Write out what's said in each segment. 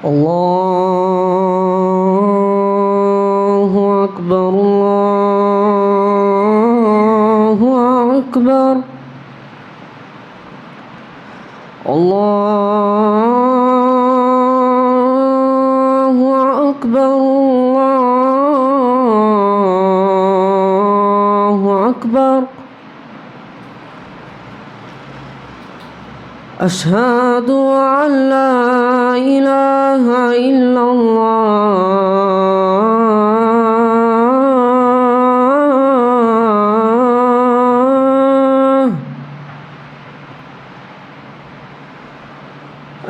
الله أكبر الله أكبر الله أكبر الله أكبر. أشهد أن لا إله إلا الله.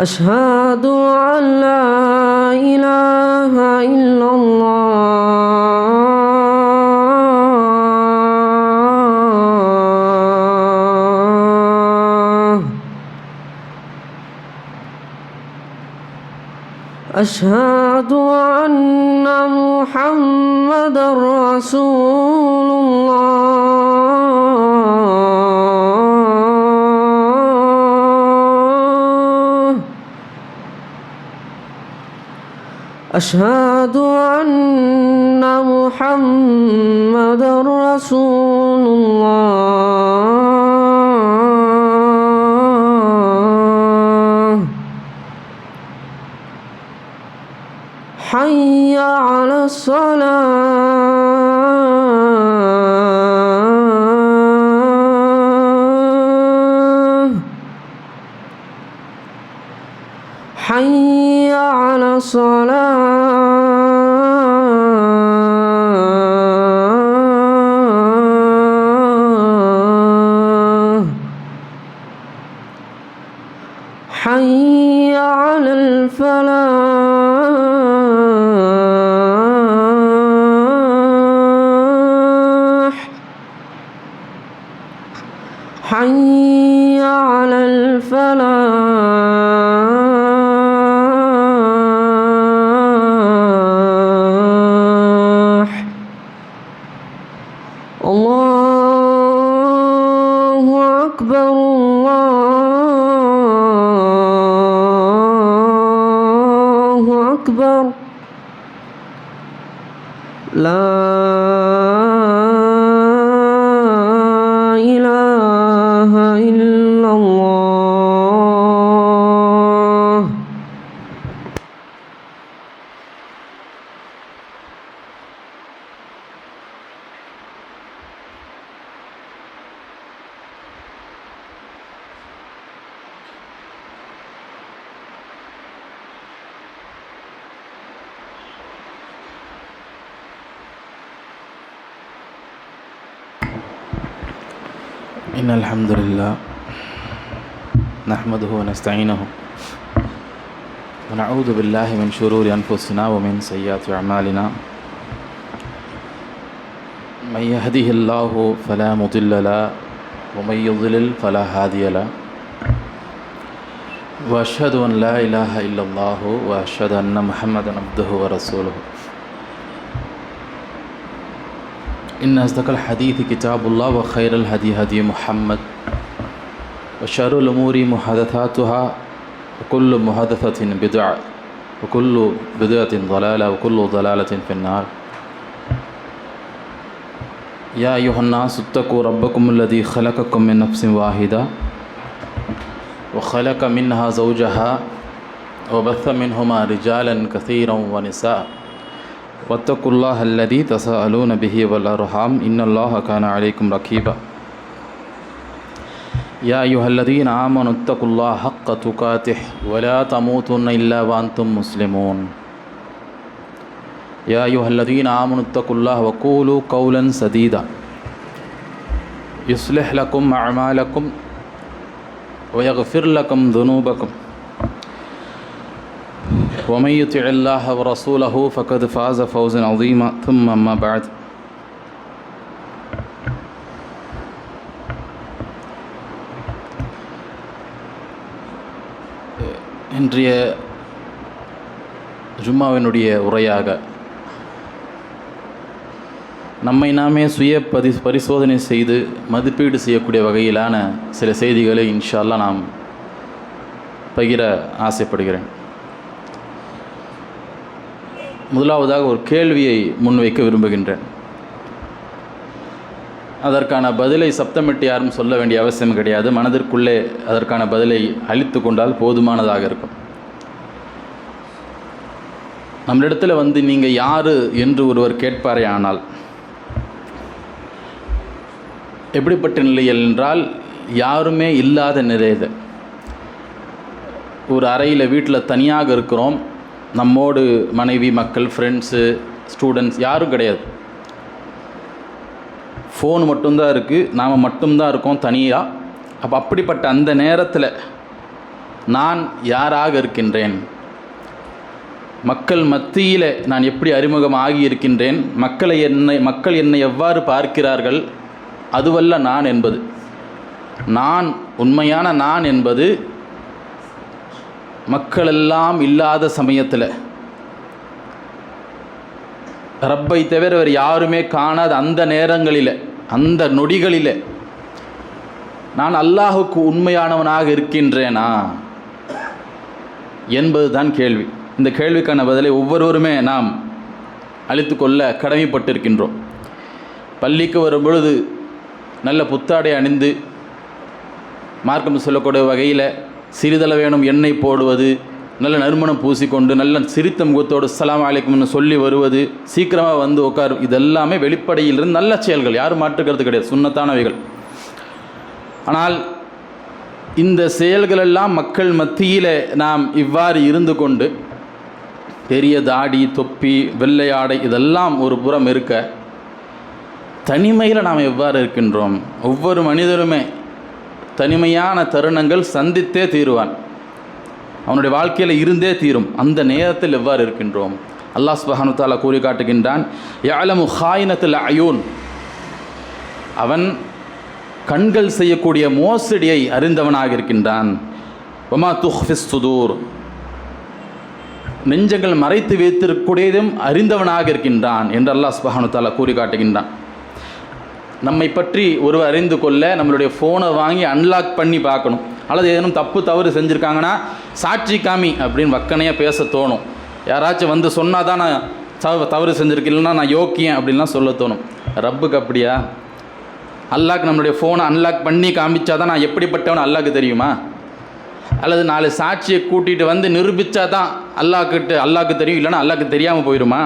أشهد أن لا إله إلا الله. أشهد أن محمدًا رسول الله. أشهد أن محمدًا رسول الله. حي على الصلاة. حي على الصلاة. حي على الفلاح. حي على الفلاح. الله أكبر الله أكبر. لا إله إلا الله. إن الحمد لله نحمده ونستعينه ونعوذ بالله من شرور أنفسنا ومن سيئات أعمالنا. من يهده الله فلا مضل له ومن يضلل فلا هادي له. وأشهد أن لا إله إلا الله وأشهد أن محمدا عبده ورسوله. إن أصدق الحديث كتاب الله وخير الهدي هدي محمد وشر الأمور محدثاتها وكل محدثة بدعة وكل بدعة ضلالة وكل ضلالة في النار. يا أيها الناس اتقوا ربكم الذي خلقكم من نفس واحدة وخلق منها زوجها وبث منهما رجالا كثيرا ونساء واتقوا الله الذي تساءلون به والأرحام إن الله كان عليكم رقيبا. يا أيها الذين آمنوا اتقوا الله حق تقاته ولا تموتن إلا وأنتم مسلمون. يا أيها الذين آمنوا اتقوا الله وقولوا قولا سديدا يصلح لكم أعمالكم ويغفر لكم ذنوبكم ومن يطع الله ورسوله فقد فاز فوزا عظيما. ثم أما بعد. இன்றைய ஜும்மாவினுடைய உரையாக நம்மை நாமே சுய பரிசோதனை செய்து மதிப்பீடு செய்யக்கூடிய வகையிலான சில செய்திகளை இன்ஷா அல்லாஹ் நாம் பகிர ஆசைப்படுகிறேன். முதலாவதாக ஒரு கேள்வியை முன்வைக்க விரும்புகின்றேன். அதற்கான பதிலை சப்தமிட்டு யாரும் சொல்ல வேண்டிய அவசியம் கிடையாது. மனதிற்குள்ளே அதற்கான பதிலை அளித்து கொண்டால் போதுமானதாக இருக்கும். நம்மளிடத்தில் நீங்கள் யார் என்று ஒருவர் கேட்பாரே ஆனால் எப்படிப்பட்ட நிலையில் என்றால் யாருமே இல்லாத நிலையில் ஒரு அறையில் வீட்டில் தனியாக இருக்கிறோம். நம்மோடு மனைவி, மக்கள், ஃப்ரெண்ட்ஸு, ஸ்டூடெண்ட்ஸ் யாரும் கிடையாது. ஃபோன் மட்டும்தான் இருக்குது, நாம் மட்டும்தான் இருக்கோம் தனியாக. அப்படிப்பட்ட அந்த நேரத்தில் நான் யாராக இருக்கின்றேன், மக்கள் மத்தியில் நான் எப்படி அறிமுகமாகி இருக்கின்றேன், மக்கள் என்னை எவ்வாறு பார்க்கிறார்கள், அதுவல்ல நான் என்பது. நான் உண்மையான நான் என்பது மக்களெல்லாம் இல்லாத சமயத்தில் ரப்பை தவிர வேறு யாருமே காணாத அந்த நேரங்களில், அந்த நொடிகளில் நான் அல்லாஹுக்கு உண்மையானவனாக இருக்கின்றேனா என்பதுதான் கேள்வி. இந்த கேள்விக்கான பதிலை ஒவ்வொருவருமே நாம் அளித்து கொள்ள கடமைப்பட்டிருக்கின்றோம். பள்ளிக்கு வரும் பொழுது நல்ல புத்தாடை அணிந்து மார்க்கம் சொல்லக்கூடிய வகையில் சிறிதளவேனும் எண்ணெய் போடுவது, நல்ல நறுமணம் பூசிக்கொண்டு நல்ல சிரித்த முகத்தோடு அஸ்ஸலாமு அலைக்கும்னு சொல்லி வருவது, சீக்கிரமாக வந்து உட்கார், இதெல்லாமே வெளிப்படையிலிருந்து நல்ல செயல்கள், யாரும் மாற்றுக்கிறது கிடையாது, சுன்னத்தானவைகள். ஆனால் இந்த செயல்களெல்லாம் மக்கள் மத்தியில் நாம் இவ்வாறு இருந்து கொண்டு பெரிய தாடி, தொப்பி, வெள்ளையாடை இதெல்லாம் ஒரு புறம் இருக்க, தனிமையில் நாம் எவ்வாறு இருக்கின்றோம்? ஒவ்வொரு மனிதருமே தனிமையான தருணங்கள் சந்தித்தே தீருவான், அவனுடைய வாழ்க்கையில் இருந்தே தீரும். அந்த நேரத்தில் எவ்வாறு இருக்கின்றோம்? அல்லாஹ் சுப்ஹானஹு வ தஆலா கூறி காட்டுகின்றான், யஅலமு ஹாயினத்துல் அயூன், அவன் கண்கள் செய்யக்கூடிய மோசடியை அறிந்தவனாக இருக்கின்றான். வமா துஃபிஸ் சுதூர், நெஞ்சங்கள் மறைத்து வைத்திருக்கூடியதும் அறிந்தவனாக இருக்கின்றான் என்று அல்லாஹ் சுப்ஹானஹு வ தஆலா கூறி காட்டுகின்றான். நம்மை பற்றி ஒருவர் அறிந்து கொள்ள நம்மளுடைய ஃபோனை வாங்கி அன்லாக் பண்ணி பார்க்கணும். அல்லது ஏதேனும் தவறு செஞ்சுருக்காங்கன்னா சாட்சி காமி அப்படின்னு வக்கனையாக பேச தோணும். யாராச்சும் வந்து சொன்னால் தான் நான் தவறு செஞ்சுருக்கேன், இல்லைன்னா நான் யோக்கியன் அப்படின்லாம் சொல்ல தோணும். ரப்புக்கு அப்படியா? அல்லாஹ்க்கு நம்மளுடைய ஃபோனை அன்லாக் பண்ணி காமிச்சா தான் நான் எப்படிப்பட்டவன் அல்லாஹ்க்கு தெரியுமா? அல்லது 4 சாட்சியை கூட்டிகிட்டு வந்து நிரூபித்தா தான் அல்லாஹ்க்கு தெரியும், இல்லைன்னா அல்லாஹ்க்கு தெரியாமல் போயிடுமா?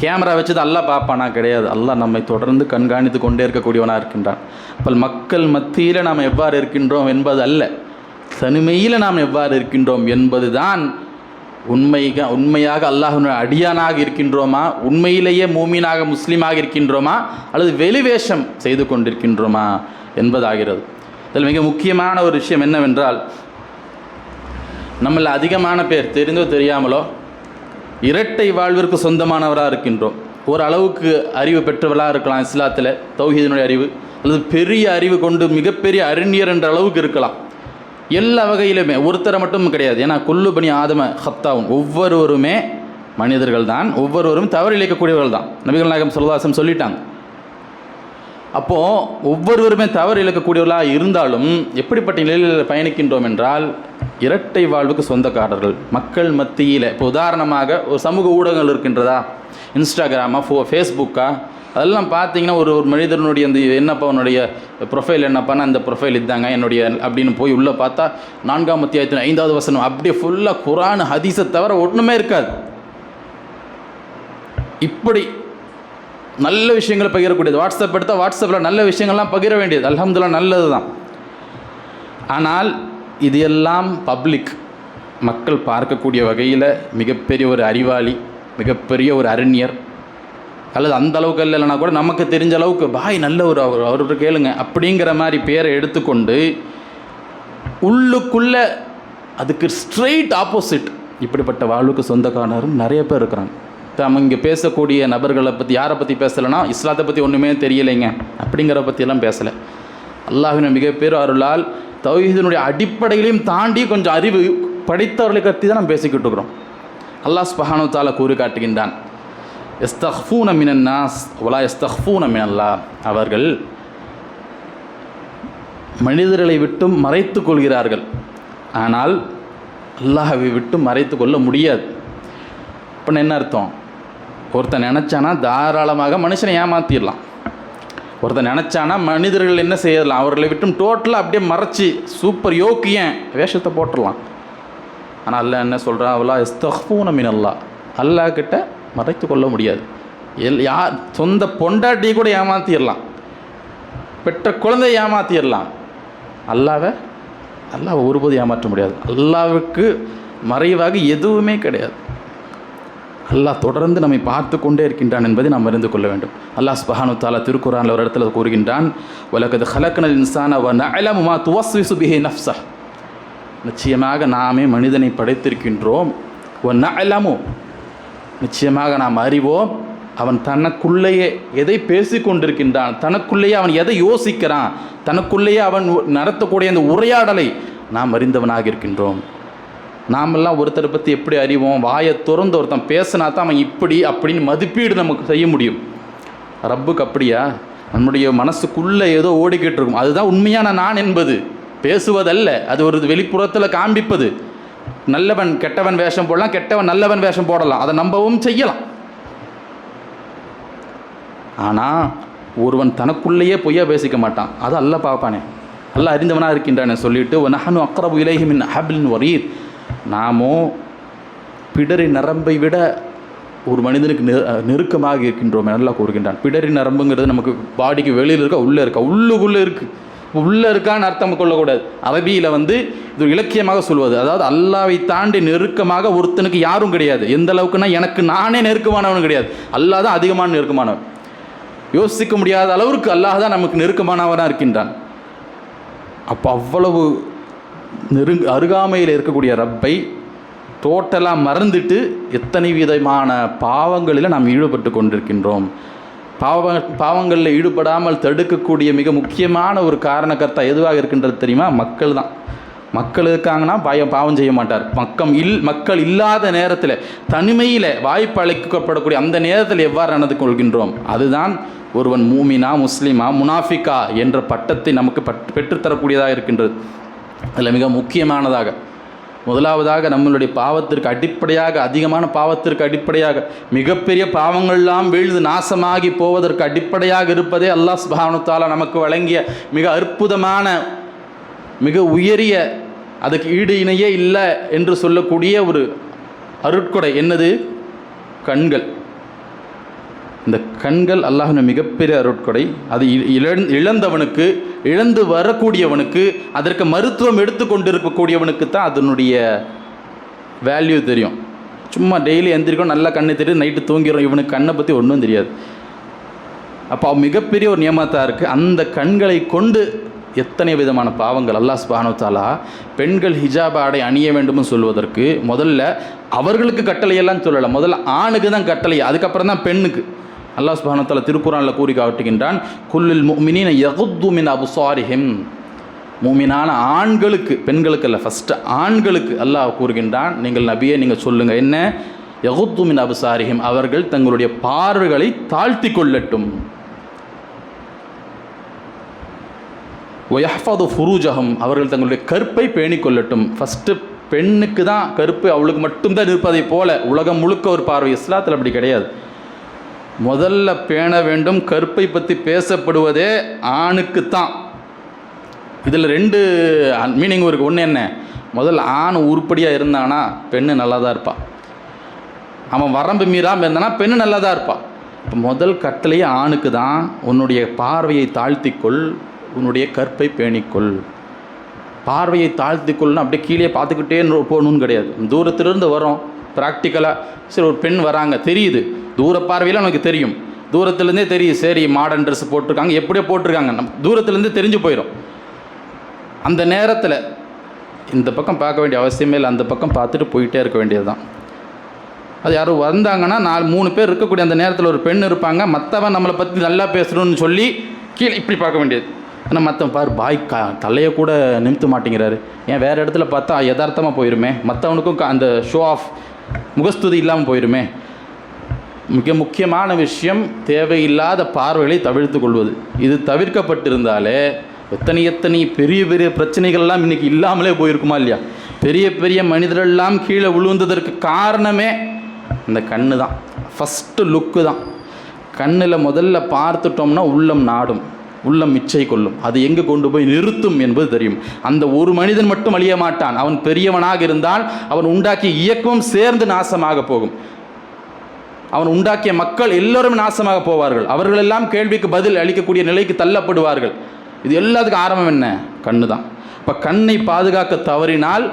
கேமரா வச்சு தான் அல்லாஹ் பார்ப்பானா? கிடையாது. அல்லாஹ் நம்மை தொடர்ந்து கண்காணித்து கொண்டே இருக்கக்கூடியவனாக இருக்கின்றான். அப்போ மக்கள் மத்தியில் நாம் எவ்வாறு இருக்கின்றோம் என்பது அல்ல, தனிமையில் நாம் எவ்வாறு இருக்கின்றோம் என்பது தான் உண்மையாக அல்லாஹ்வுடைய அடியானாக இருக்கின்றோமா, உண்மையிலேயே மூமினாக முஸ்லீமாக இருக்கின்றோமா, அல்லது வெளிவேஷம் செய்து கொண்டிருக்கின்றோமா என்பதாகிறது. இதில் மிக முக்கியமான ஒரு விஷயம் என்னவென்றால், நம்மள அதிகமான பேர் தெரிந்தோ தெரியாமலோ இரட்டை வாழ்விற்கு சொந்தமானவராக இருக்கின்றோம். ஓரளவுக்கு அறிவு பெற்றவர்களாக இருக்கலாம், இஸ்லாத்தில் தௌஹீதினுடைய அறிவு, அல்லது பெரிய அறிவு கொண்டு மிகப்பெரிய அறிஞர் என்ற அளவுக்கு இருக்கலாம். எல்லா வகையிலுமே ஒருத்தரை மட்டும் கிடையாது. ஏன்னா குல்லு பனி ஆதம ஹத்தாவும், ஒவ்வொருவருமே மனிதர்கள் தான், ஒவ்வொருவரும் தவறு இழைக்கக்கூடியவர்கள் தான். நபிகள் நாயகம் ஸல்லல்லாஹு அலைஹி வஸல்லம் சொல்லிட்டாங்க. அப்போது ஒவ்வொருவருமே தவறு இழக்கக்கூடியவர்களாக இருந்தாலும் எப்படிப்பட்ட நிலையில் பயணிக்கின்றோம் என்றால், இரட்டை வாழ்வுக்கு சொந்தக்காரர்கள் மக்கள் மத்தியில். இப்போ உதாரணமாக ஒரு சமூக ஊடகங்கள் இருக்கின்றதா, இன்ஸ்டாகிராமா, ஃபேஸ்புக்கா, அதெல்லாம் பார்த்தீங்கன்னா ஒரு மனிதனுடைய அந்த என்னப்பா உன்னுடைய ப்ரொஃபைல் என்னப்பான்னா அந்த ப்ரொஃபைல் இதாங்க என்னுடைய அப்படின்னு போய் உள்ளே பார்த்தா 4ஆம் அத்தியாயத்தில் 5வது வசனம் அப்படியே ஃபுல்லாக குர்ஆன் ஹதீஸை தவிர ஒன்றுமே இருக்காது. இப்படி நல்ல விஷயங்களை பகிரக்கூடியது. வாட்ஸ்அப் எடுத்தால் வாட்ஸ்அப்பில் நல்ல விஷயங்கள்லாம் பகிர வேண்டியது, அல்ஹம்துலில்லாஹ் நல்லது தான். ஆனால் இது எல்லாம் பப்ளிக், மக்கள் பார்க்கக்கூடிய வகையில் மிகப்பெரிய ஒரு அறிவாளி, மிகப்பெரிய ஒரு அறிஞர், அல்லது அந்த அளவுக்கு இல்லைன்னா கூட நமக்கு தெரிஞ்ச அளவுக்கு பாய் நல்ல ஒரு அவர்கிட்ட கேளுங்க அப்படிங்கிற மாதிரி பேரை எடுத்துக்கொண்டு உள்ளுக்குள்ளே அதுக்கு ஸ்ட்ரெயிட் ஆப்போசிட் இப்படிப்பட்ட வாழ்வுக்கு சொந்தக்காரரும் நிறைய பேர் இருக்கிறாங்க. நம்ம இங்கே பேசக்கூடிய நபர்களை பற்றி யாரை பற்றி பேசலைன்னா இஸ்லாத்தை பற்றி ஒன்றுமே தெரியலைங்க அப்படிங்கிற பற்றியெல்லாம் பேசலை. அல்லாஹ்வின் மிகப்பெரிய அருளால் தௌஹீதினுடைய அடிப்படைகளையும் தாண்டி கொஞ்சம் அறிவு படித்தவர்களை பற்றி தான் நம்ம பேசிக்கிட்டு இருக்கிறோம். அல்லாஹ் சுப்ஹானஹு வ தஆலா கூறி காட்டுகின்றான், யஸ்தக்ஃபூன மினன் நாஸ் வலா யஸ்தக்ஃபூன மினல்லாஹ், அவர்கள் மனிதர்களை விட்டும் மறைத்து கொள்கிறார்கள், ஆனால் அல்லாஹ்வை விட்டு மறைத்து கொள்ள முடியாது. இப்போ என்ன அர்த்தம்? ஒருத்தன் நினச்சானா தாராளமாக மனுஷனை ஏமாற்றிடலாம். ஒருத்தன் நினச்சானா மனிதர்கள் என்ன செய்யலாம், அவர்களை விட்டும் டோட்டலாக அப்படியே மறைச்சி சூப்பர் யோக்கியன் வேஷத்தை போட்டுடலாம். ஆனால் அல்லாஹ் என்ன சொல்கிறான், அவளா இஸ்தஃபூன மின் அல்லாஹ், அல்லாஹ் கிட்ட மறைத்து கொள்ள முடியாது. யார் சொந்த பொண்டாட்டியை கூட ஏமாற்றிடலாம், பெற்ற குழந்தையை ஏமாற்றிடலாம். அல்லாஹ் ஒருபோது ஏமாற்ற முடியாது. அல்லாஹ்வுக்கு மறைவாக எதுவுமே கிடையாது. அல்லாஹ் தொடர்ந்து நம்மை பார்த்து கொண்டே இருக்கின்றான் என்பதை நாம் அறிந்து கொள்ள வேண்டும். அல்லாஹ் சுப்ஹானஹு வ தஆலா திருக்குர்ஆனில் ஒரு இடத்துல கூறுகின்றான், வலகத் ஹலக்னல் இன்சான வ நஅலமு மா துவஸ்விசு பிஹி நஃப்ஸஹ், நிச்சயமாக நாமே மனிதனை படைத்திருக்கின்றோம். வ நஅலமு, நிச்சயமாக நாம் அறிவோம், அவன் தனக்குள்ளேயே எதை பேசி கொண்டிருக்கின்றான், தனக்குள்ளேயே அவன் எதை யோசிக்கிறான், தனக்குள்ளேயே அவன் நடத்தக்கூடிய அந்த உரையாடலை நாம் அறிந்தவனாக இருக்கின்றோம். நாமெல்லாம் ஒருத்தரை பற்றி எப்படி அறிவோம், வாயை திறந்து ஒருத்தன் பேசினா தான் அவன் இப்படி அப்படின்னு மதிப்பீடு நமக்கு செய்ய முடியும். ரப்புக்கு அப்படியா? நம்முடைய மனசுக்குள்ளே ஏதோ ஓடிக்கிட்டு இருக்கும், அதுதான் உண்மையான நான் என்பது. பேசுவதல்ல, அது ஒரு வெளிப்புறத்தில் காண்பிப்பது. நல்லவன் கெட்டவன் வேஷம் போடலாம், கெட்டவன் நல்லவன் வேஷம் போடலாம், அதை நம்பவும் செய்யலாம். ஆனால் ஒருவன் தனக்குள்ளேயே பொய்யா பேசிக்க மாட்டான், அது அல்லாஹ் பார்ப்பானே, அல்லாஹ் அறிந்தவனாக இருக்கின்றானே சொல்லிட்டு, வனஹனு அக்ரபு இலைஹி மின் ஹப்லின் வரீத், நாமோ பிடரி நரம்பை விட ஒரு மனிதனுக்கு நெருக்கமாக இருக்கின்றோம் நல்லா கூறுகின்றான். பிடரி நரம்புங்கிறது நமக்கு பாடிக்கு வெளியில் இருக்கா உள்ளே இருக்கா? உள்ளுக்குள்ளே இருக்குது. உள்ளே இருக்கான்னு அர்த்தம் கொள்ளக்கூடாது. அரபியில் இது இலக்கியமாக சொல்வது, அதாவது அல்லாவை தாண்டி நெருக்கமாக ஒருத்தனுக்கு யாரும் கிடையாது. எந்த அளவுக்குன்னா, எனக்கு நானே நெருக்கமானவன் கிடையாது, அல்லாஹ் தான் அதிகமான நெருக்கமானவன். யோசிக்க முடியாத அளவிற்கு அல்லாஹ் தான் நமக்கு நெருக்கமானவனாக இருக்கின்றான். அப்போ அவ்வளவு அருகாமையில் இருக்கக்கூடிய ரப்பை டோட்டலாக மறந்துட்டு எத்தனை விதமான பாவங்களில் நாம் ஈடுபட்டு கொண்டிருக்கின்றோம். பாவங்களில் ஈடுபடாமல் தடுக்கக்கூடிய மிக முக்கியமான ஒரு காரணக்கர்த்தா எதுவாக இருக்கின்றது தெரியுமா? மக்கள் தான். மக்கள் இருக்காங்கன்னா பாவம் செய்ய மாட்டார். மக்கள் இல்லாத நேரத்தில், தனிமையில் வாய்ப்பு அளிக்கப்படக்கூடிய அந்த நேரத்தில் எவ்வாறு நடந்து கொள்கின்றோம், அதுதான் ஒருவன் மூமினா முஸ்லிமா முனாஃபிகா என்ற பட்டத்தை நமக்கு பெற்றுத்தரக்கூடியதாக இருக்கின்றது. அதில் மிக முக்கியமானதாக முதலாவதாக நம்மளுடைய பாவத்திற்கு அடிப்படையாக, அதிகமான பாவத்திற்கு அடிப்படையாக, மிகப்பெரிய பாவங்கள்லாம் வீழ்ந்து நாசமாகி போவதற்கு அடிப்படையாக இருப்பதே அல்லாஹ் சுப்ஹானஹு வ தஆலா நமக்கு வழங்கிய மிக அற்புதமான, மிக உயரிய, அதுக்கு ஈடு இணையே இல்லை என்று சொல்லக்கூடிய ஒரு அருட்கொடை. என்னது? கண்கள். இந்த கண்கள் அல்லாஹ்வின் மிகப்பெரிய அருட்கொடை. அது இழந்தவனுக்கு, இழந்து வரக்கூடியவனுக்கு, அதற்கு மருத்துவம் எடுத்துக்கொண்டிருக்கக்கூடியவனுக்கு தான் அதனுடைய வேல்யூ தெரியும். சும்மா டெய்லி எந்திரிக்கும், நல்லா கண்ணு தெரியும், நைட்டு தூங்கிடும், இவனுக்கு கண்ணை பற்றி ஒன்றும் தெரியாது. அப்போ மிகப்பெரிய ஒரு நியமத்தாக இருக்குது. அந்த கண்களை கொண்டு எத்தனை விதமான பாவங்கள். அல்லாஹ் சுப்ஹானஹு வ தஆலா பெண்கள் ஹிஜாப் ஆடை அணிய வேண்டும்னு சொல்வதற்கு முதல்ல அவர்களுக்கு கட்டளையெல்லாம் சொல்லலை, முதல்ல ஆணுக்கு தான் கட்டளை, அதுக்கப்புறம் தான் பெண்ணுக்கு. அல்லாஹ் சுப்ஹானஹு வ தஆலா திருக்குர்ஆனில் கூறி காட்டுகின்றான், குல்லுல் முஃமினீன யகுத்து மின் அப்சாரிஹிம், மூமினான ஆண்களுக்கு, பெண்களுக்கு அல்ல, ஃபஸ்ட்டு ஆண்களுக்கு அல்லாஹ் கூறுகின்றான், நீங்கள் நபியே நீங்கள் சொல்லுங்கள், என்ன? யகுத்து மின் அப்சாரிஹிம், அவர்கள் தங்களுடைய பார்வைகளை தாழ்த்தி கொள்ளட்டும். வயஹ்ஃபது ஃபுரூஜஹும், அவர்கள் தங்களுடைய கற்பை பேணிக்கொள்ளட்டும். ஃபஸ்ட்டு பெண்ணுக்கு தான் கற்பு, அவளுக்கு மட்டும்தான் இருப்பதை போல உலகம் முழுக்க ஒரு பார்வை. இஸ்லாத்தில் அப்படி கிடையாது. முதல்ல பேண வேண்டும். கற்பை பற்றி பேசப்படுவதே ஆணுக்குத்தான். இதில் ரெண்டு மீனிங் இருக்குது. ஒன்று என்ன? முதல்ல ஆண் உருப்படியாக இருந்தானா பெண்ணு நல்லா தான் இருப்பாள். அவன் வரம்பு மீறாமல் இருந்தானா பெண்ணு நல்லா தான் இருப்பாள். இப்போ முதல் கட்டளையே ஆணுக்கு தான். உன்னுடைய பார்வையை தாழ்த்திக்கொள், உன்னுடைய கற்பை பேணிக்கொள். பார்வையை தாழ்த்திக்கொள்னு அப்படியே கீழே பார்த்துக்கிட்டே போகணுன்னு கிடையாது. தூரத்திலிருந்து வரோம், ப்ராக்டிக்கலாக சரி ஒரு பெண் வராங்க தெரியுது, தூர பார்வையில் நமக்கு தெரியும், தூரத்துலேருந்தே தெரியும், சரி மாடர்ன் ட்ரெஸ் போட்டிருக்காங்க, எப்படியோ போட்டிருக்காங்க, நம்ம தூரத்துலேருந்தே தெரிஞ்சு போயிடும். அந்த நேரத்தில் இந்த பக்கம் பார்க்க வேண்டிய அவசியமே இல்லை, அந்த பக்கம் பார்த்துட்டு போயிட்டே இருக்க வேண்டியது தான். அது யாரும் வந்தாங்கன்னா 3 பேர் இருக்கக்கூடிய அந்த நேரத்தில் ஒரு பெண் இருப்பாங்க, மற்றவன் நம்மளை பற்றி நல்லா பேசணும்னு சொல்லி கீழே இப்படி பார்க்க வேண்டியது. ஆனால் மற்றவன் பாரு பாய் தலையை கூட நிமித்த மாட்டேங்கிறாரு, ஏன் வேறு இடத்துல பார்த்தா யதார்த்தமாக போயிருமே, மற்றவனுக்கும் அந்த ஷோ ஆஃப் முகஸ்துதி இல்லாமல் போயிருமே. மிக முக்கியமான விஷயம் தேவையில்லாத பார்வைகளை தவிர்த்து கொள்வது. இது தவிர்க்கப்பட்டிருந்தாலே எத்தனை பெரிய பெரிய பிரச்சனைகள்லாம் இன்றைக்கி இல்லாமலே போயிருக்குமா இல்லையா? பெரிய பெரிய மனிதர்கள்லாம் கீழே விழுந்ததற்கு காரணமே இந்த கண்ணு தான். ஃபஸ்ட்டு லுக்கு தான். கண்ணில் முதல்ல பார்த்துட்டோம்னா உள்ளம் நாடும், உள்ளம் இச்சை கொள்ளும், அது எங்கே கொண்டு போய் நிறுத்தும் என்பது தெரியும். அந்த ஒரு மனிதன் மட்டும் அழிய மாட்டான். அவன் பெரியவனாக இருந்தால் அவன் உண்டாக்கிய இயக்கம் சேர்ந்து நாசமாக போகும். அவன் உண்டாக்கிய மக்கள் எல்லோரும் நாசமாக போவார்கள். அவர்களெல்லாம் கேள்விக்கு பதில் அளிக்கக்கூடிய நிலைக்கு தள்ளப்படுவார்கள். இது எல்லாத்துக்கும் ஆரம்பம் என்ன? கண்ணு தான். இப்போ கண்ணை பாதுகாக்க தவறினால்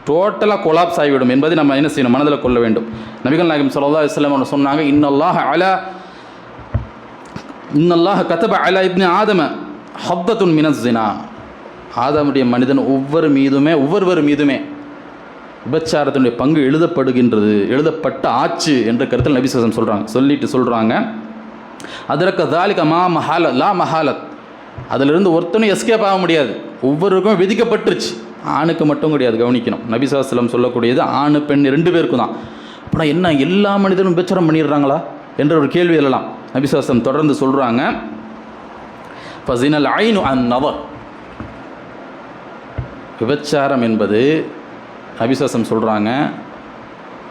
டோட்டலாக கொலாப்ஸ் ஆகிவிடும் என்பதை நம்ம என்ன செய்யணும், மனதில் கொள்ள வேண்டும். நபிகள் நாயகம் ஸல்லல்லாஹு அலைஹி வஸல்லம் அவர்கள் சொன்னாங்க, இன்னல்லாஹ கதப அலா இப்னி ஆதம ஹத்தத்துன் மினஸ் ஸினா. ஆதமுடைய மனிதன் ஒவ்வொருவர் மீதுமே விபச்சாரத்தினுடைய பங்கு எழுதப்பட்ட ஆச்சு என்ற கருத்தில் நபி ஸல்லல்லாஹு அலைஹி வஸல்லம் சொல்கிறாங்க அதற்கு தாலிக லா மஹாலத். அதிலிருந்து ஒருத்தனும் எஸ்கேப் ஆக முடியாது, ஒவ்வொருவருக்கும் விதிக்கப்பட்டுருச்சு. ஆணுக்கு மட்டும் கிடையாது, கவனிக்கணும். நபி ஸல்லல்லாஹு அலைஹி வஸல்லம் சொல்லக்கூடியது ஆணு பெண் 2 பேருக்கும் தான். அப்படின்னா என்ன, எல்லா மனிதனும் விபச்சாரம் பண்ணிடுறாங்களா என்ற ஒரு கேள்வி எழலாம். நபி ஸல்லல்லாஹு அலைஹி வஸல்லம் தொடர்ந்து சொல்கிறாங்க, ஃபஸினல் ஐனு அன் நவர். விபச்சாரம் என்பது நபி ஸல்லல்லாஹு அலைஹி வஸல்லம் சொல்கிறாங்க,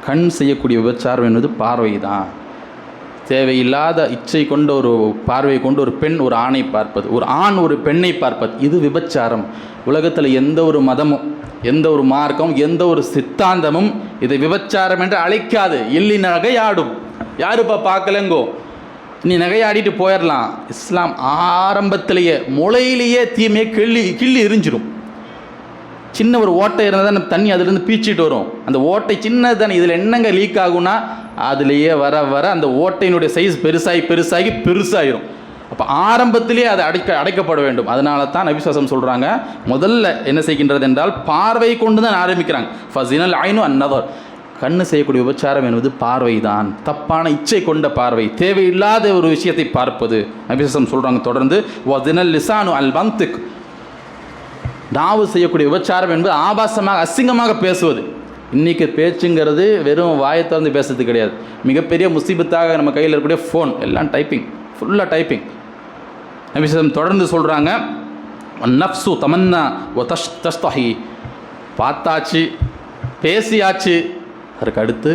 கண் செய்யக்கூடிய விபச்சாரம் என்பது பார்வை தான். தேவையில்லாத இச்சை கொண்ட ஒரு பார்வையை கொண்டு ஒரு பெண் ஒரு ஆணை பார்ப்பது, ஒரு ஆண் ஒரு பெண்ணை பார்ப்பது, இது விபச்சாரம். உலகத்தில் எந்த ஒரு மதமும், எந்த ஒரு மார்க்கம், எந்த ஒரு சித்தாந்தமும் இதை விபச்சாரம் என்று அழைக்காது. இல்லி நகையாடும், யாருப்பா பார்க்கலங்கோ, நீ நகையாடிட்டு போயிடலாம். இஸ்லாம் ஆரம்பத்திலேயே முளையிலேயே தீமையை கிள்ளி எரிஞ்சிடும். சின்ன ஒரு ஓட்டை இருந்தால் தான் தண்ணி அதுலேருந்து பீச்சிட்டு வரும். அந்த ஓட்டை சின்னது தானே, இதில் என்னங்க லீக் ஆகும்னா அதுலேயே வர அந்த ஓட்டையினுடைய சைஸ் பெருசாகிடும். அப்போ ஆரம்பத்திலே அது அடைக்கப்பட வேண்டும். அதனால தான் நபி ஸல்லல்லாஹு அலைஹி வஸல்லம் சொல்கிறாங்க, முதல்ல என்ன செய்கின்றது என்றால் பார்வை கொண்டு தான் ஆரம்பிக்கிறாங்க. ஃபஸினல் ஐனு அன் நதர். கண்ணு செய்யக்கூடிய உபச்சாரம் என்பது பார்வை தான், தப்பான இச்சை கொண்ட பார்வை, தேவையில்லாத ஒரு விஷயத்தை பார்ப்பது. நபி ஸல்லல்லாஹு அலைஹி வஸல்லம் சொல்கிறாங்க தொடர்ந்து, வஸினல் லிசானு அல் மன்திக். நாவு செய்யக்கூடிய விபச்சாரம் என்பது ஆபாசமாக அசிங்கமாக பேசுவது. இன்றைக்கி பேச்சுங்கிறது வெறும் வாயை திறந்து பேசுறது கிடையாது. மிகப்பெரிய முசீபத்தாக நம்ம கையில் இருக்கக்கூடிய ஃபோன் எல்லாம் டைப்பிங், ஃபுல்லாக டைப்பிங். நபி ஸல்லல்லாஹு அலைஹி வஸல்லம் தொடர்ந்து சொல்கிறாங்க, நஃப்சு தமன்னா வ தஸ்தஹி. பார்த்தாச்சு, பேசியாச்சு, அதற்கு அடுத்து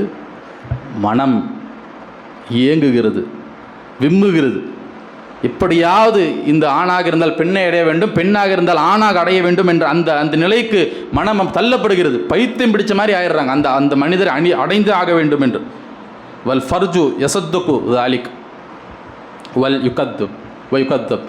மனம் இயங்குகிறது, விம்முகிறது. எப்படியாவது இந்த ஆணாக இருந்தால் பெண்ணை அடைய வேண்டும், பெண்ணாக இருந்தால் ஆணாக அடைய வேண்டும் என்ற அந்த நிலைக்கு மனம் தள்ளப்படுகிறது. பைத்தியம் பிடிச்ச மாதிரி ஆயிடுறாங்க. அந்த மனிதரை அடைந்து ஆக வேண்டும் என்று. வல் ஃபர்ஜு யசத்துக்கு தாலிக் வல் யுகத்தப்.